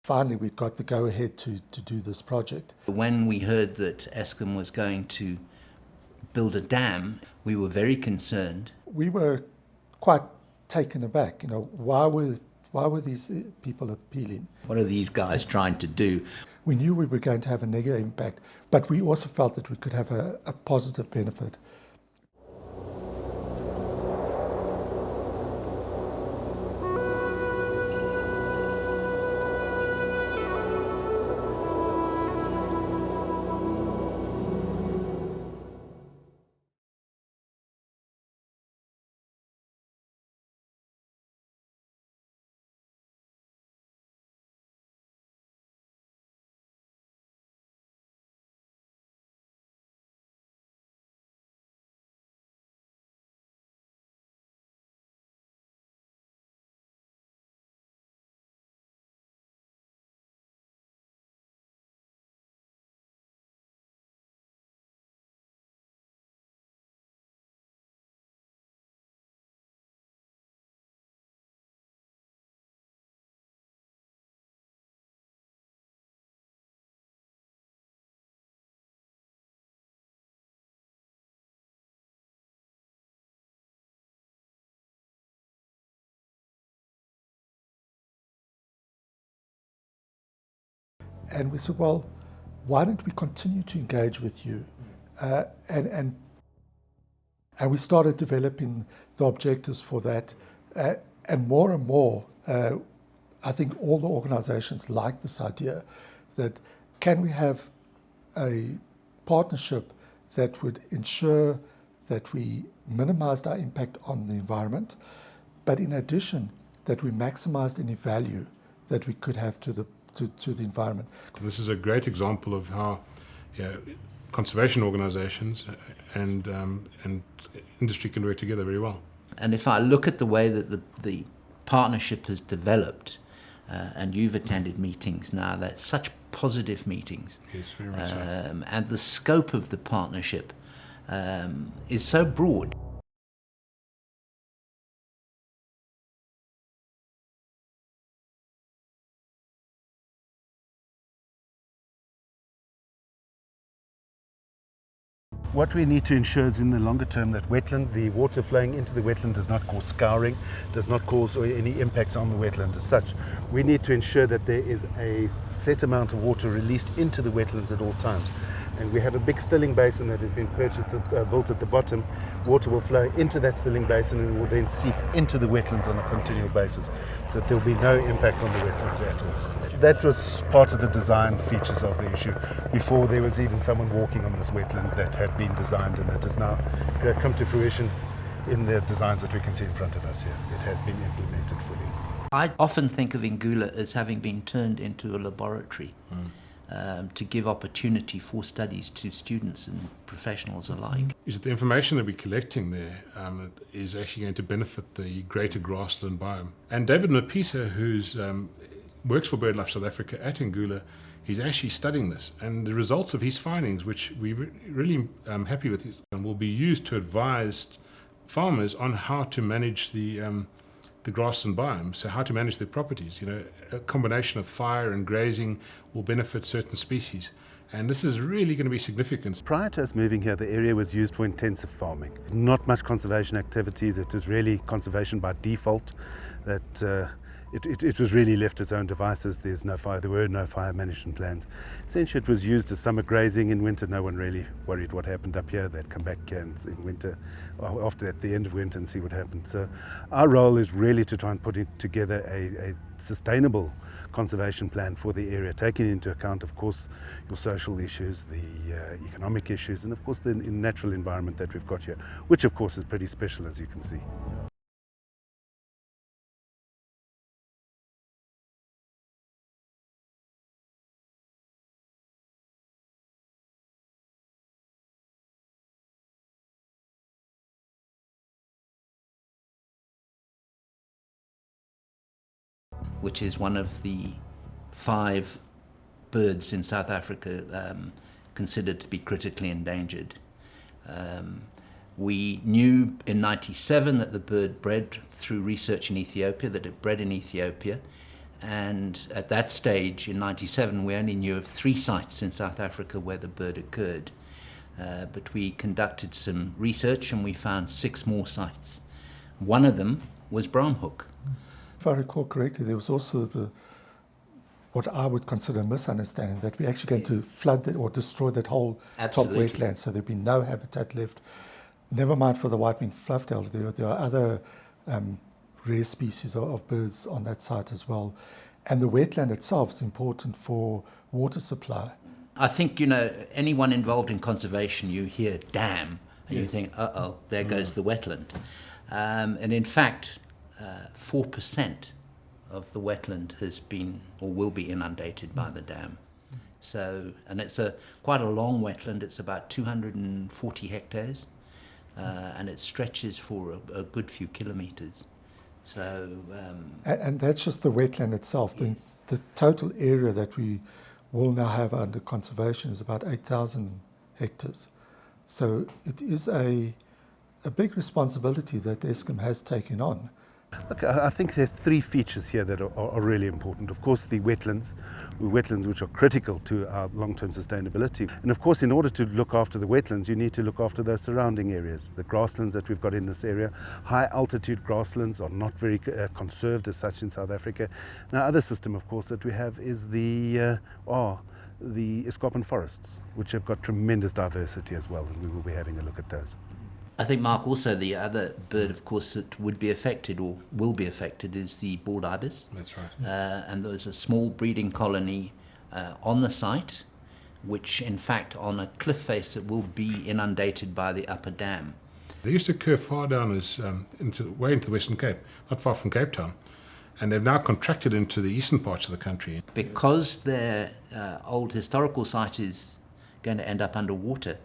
finally we got the go-ahead to do this project. When we heard that Eskom was going to build a dam, we were very concerned. We were quite taken aback. Why were these people appealing? What are these guys trying to do? We knew we were going to have a negative impact, but we also felt that we could have a positive benefit. And we said, well, why don't we continue to engage with you? And we started developing the objectives for that. And more, I think all the organizations like this idea that can we have a partnership that would ensure that we minimized our impact on the environment, but in addition, that we maximized any value that we could have to the environment. This is a great example of how conservation organizations and industry can work together very well. And if I look at the way that the partnership has developed, and you've attended meetings now, that's such positive meetings. Yes, very much so. And the scope of the partnership is so broad. What we need to ensure is in the longer term that wetland, the water flowing into the wetland does not cause scouring, does not cause any impacts on the wetland as such. We need to ensure that there is a set amount of water released into the wetlands at all times. And we have a big stilling basin that has been built at the bottom. Water will flow into that stilling basin and will then seep into the wetlands on a continual basis, so that there will be no impact on the wetland at all. That was part of the design features of the issue. Before there was even someone walking on this wetland that had been designed, and it has now come to fruition in the designs that we can see in front of us here. It has been implemented fully. I often think of Ingula as having been turned into a laboratory to give opportunity for studies to students and professionals alike. Is that the information that we're collecting there is actually going to benefit the greater grassland biome. And David Mapisa, who's works for BirdLife South Africa at Ingula, he's actually studying this. And the results of his findings, which we're really happy with, will be used to advise farmers on how to manage the grassland biome, so how to manage their properties. A combination of fire and grazing will benefit certain species. And this is really going to be significant. Prior to us moving here, the area was used for intensive farming. Not much conservation activities. It was really conservation by default. That it was really left its own devices. There were no fire management plans. Essentially, it was used as summer grazing. In winter, no one really worried what happened up here. They'd come back here in winter, after at the end of winter, and see what happened. So our role is really to try and put together a sustainable conservation plan for the area, taking into account, of course, your social issues, the economic issues, and of course the natural environment that we've got here, which of course is pretty special, as you can see. Which is one of the 5 birds in South Africa considered to be critically endangered. We knew in '97 that the bird bred through research in Ethiopia, that it bred in Ethiopia. And at that stage, in 97, we only knew of 3 sites in South Africa where the bird occurred. But we conducted some research and we found 6 more sites. One of them was Braamhoek. If I recall correctly, there was also what I would consider a misunderstanding, that we're actually going to flood that or destroy that whole Absolutely. top wetland, so there'd be no habitat left. Never mind for the white-winged flufftail, there are other rare species of birds on that site as well. And the wetland itself is important for water supply. I think, anyone involved in conservation, you hear dam, and you Yes. think, there goes the wetland. And in fact, 4% of the wetland has been or will be inundated by the dam. So, and it's quite a long wetland. It's about 240 hectares, and it stretches for a good few kilometres. So, And that's just the wetland itself. Yes. The total area that we will now have under conservation is about 8,000 hectares. So it is a big responsibility that Eskom has taken on. Look, I think there's 3 features here that are really important. Of course, the wetlands which are critical to our long-term sustainability. And of course, in order to look after the wetlands, you need to look after those surrounding areas. The grasslands that we've got in this area, high altitude grasslands are not very conserved as such in South Africa. Now, other system, of course, that we have is the escarpment forests, which have got tremendous diversity as well, and we will be having a look at those. I think, Mark, also the other bird, of course, that would be affected or will be affected is the bald ibis. That's right. And there's a small breeding colony on the site, which in fact on a cliff face that will be inundated by the upper dam. They used to occur far down way into the Western Cape, not far from Cape Town, and they've now contracted into the eastern parts of the country. Because their old historical site is going to end up underwater,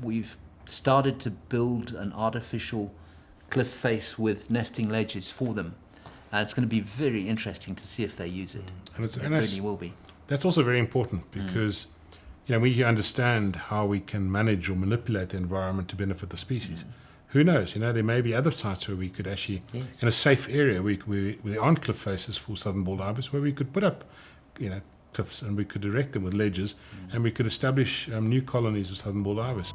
we've started to build an artificial cliff face with nesting ledges for them. And it's going to be very interesting to see if they use it. And It really will be. That's also very important because we understand how we can manage or manipulate the environment to benefit the species. Who knows? There may be other sites where we could actually, Yes. in a safe area, where there aren't cliff faces for southern bald ibis, where we could put up, cliffs, and we could erect them with ledges, and we could establish new colonies of southern bald ibis.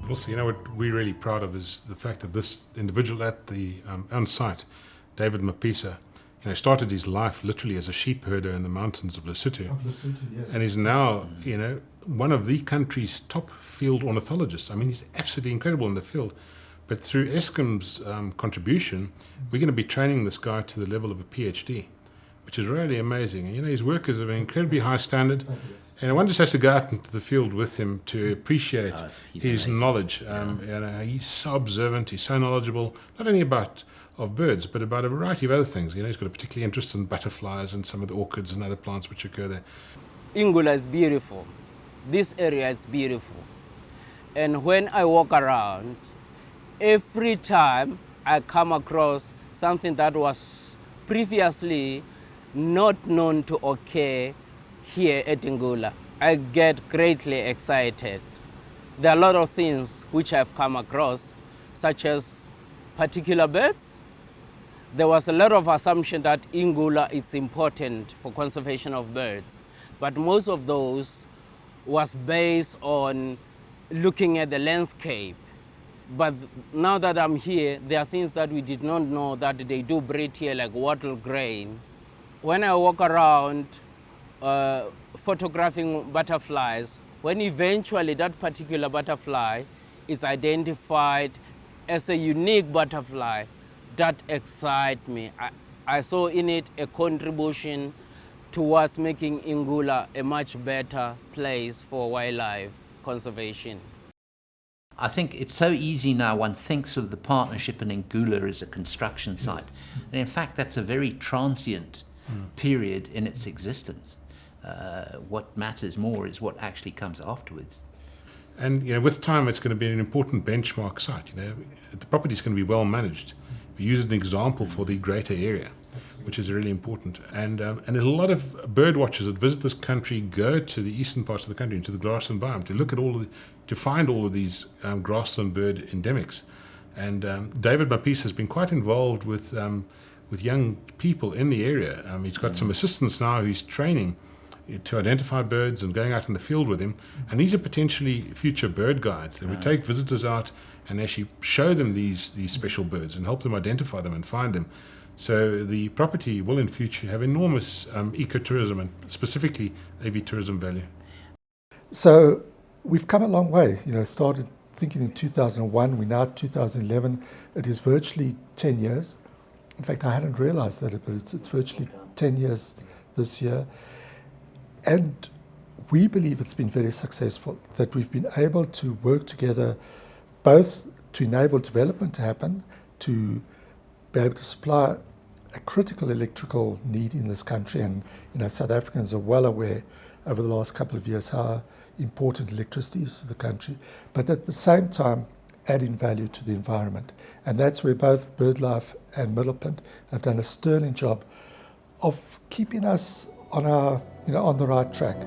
Also, what we're really proud of is the fact that this individual at the on site, David Mapisa, started his life literally as a sheep herder in the mountains of Lesotho, and is now, one of the country's top field ornithologists. I mean, he's absolutely incredible in the field. But through Eskom's contribution, we're going to be training this guy to the level of a PhD, which is really amazing. And, his work is of an incredibly high standard. And one just has to go out into the field with him to appreciate his amazing. knowledge. He's so observant, he's so knowledgeable, not only of birds, but about a variety of other things. He's got a particular interest in butterflies and some of the orchids and other plants which occur there. Ingula is beautiful. This area is beautiful. And when I walk around, every time I come across something that was previously not known to occur here at Ingula, I get greatly excited. There are a lot of things which I've come across, such as particular birds. There was a lot of assumption that Ingula is important for conservation of birds, but most of those was based on looking at the landscape. But now that I'm here, there are things that we did not know that they do breed here, like wattle grain. When I walk around photographing butterflies, when eventually that particular butterfly is identified as a unique butterfly, that excites me. I saw in it a contribution towards making Ingula a much better place for wildlife conservation. I think it's so easy now, one thinks of the partnership in Ingula as a construction site. And in fact, that's a very transient period in its existence. What matters more is what actually comes afterwards. And with time, it's going to be an important benchmark site. The property is going to be well managed. We use it as an example for the greater area. which is really important. And there's a lot of bird watchers that visit this country, go to the eastern parts of the country, into the grassland biome, to look at to find all of these grassland bird endemics. And David Mapisa has been quite involved with young people in the area. He's got some assistants now who's training to identify birds and going out in the field with him. And these are potentially future bird guides. They would take visitors out and actually show them these special birds and help them identify them and find them. So the property will in future have enormous ecotourism and specifically AV tourism value. So we've come a long way. Started thinking in 2001, we're now 2011. It is virtually 10 years. In fact, I hadn't realized that, but it's virtually 10 years this year. And we believe it's been very successful, that we've been able to work together both to enable development to happen, to be able to supply a critical electrical need in this country. And South Africans are well aware over the last couple of years how important electricity is to the country, but at the same time adding value to the environment. And that's where both BirdLife and Middlepunt have done a sterling job of keeping us on on the right track.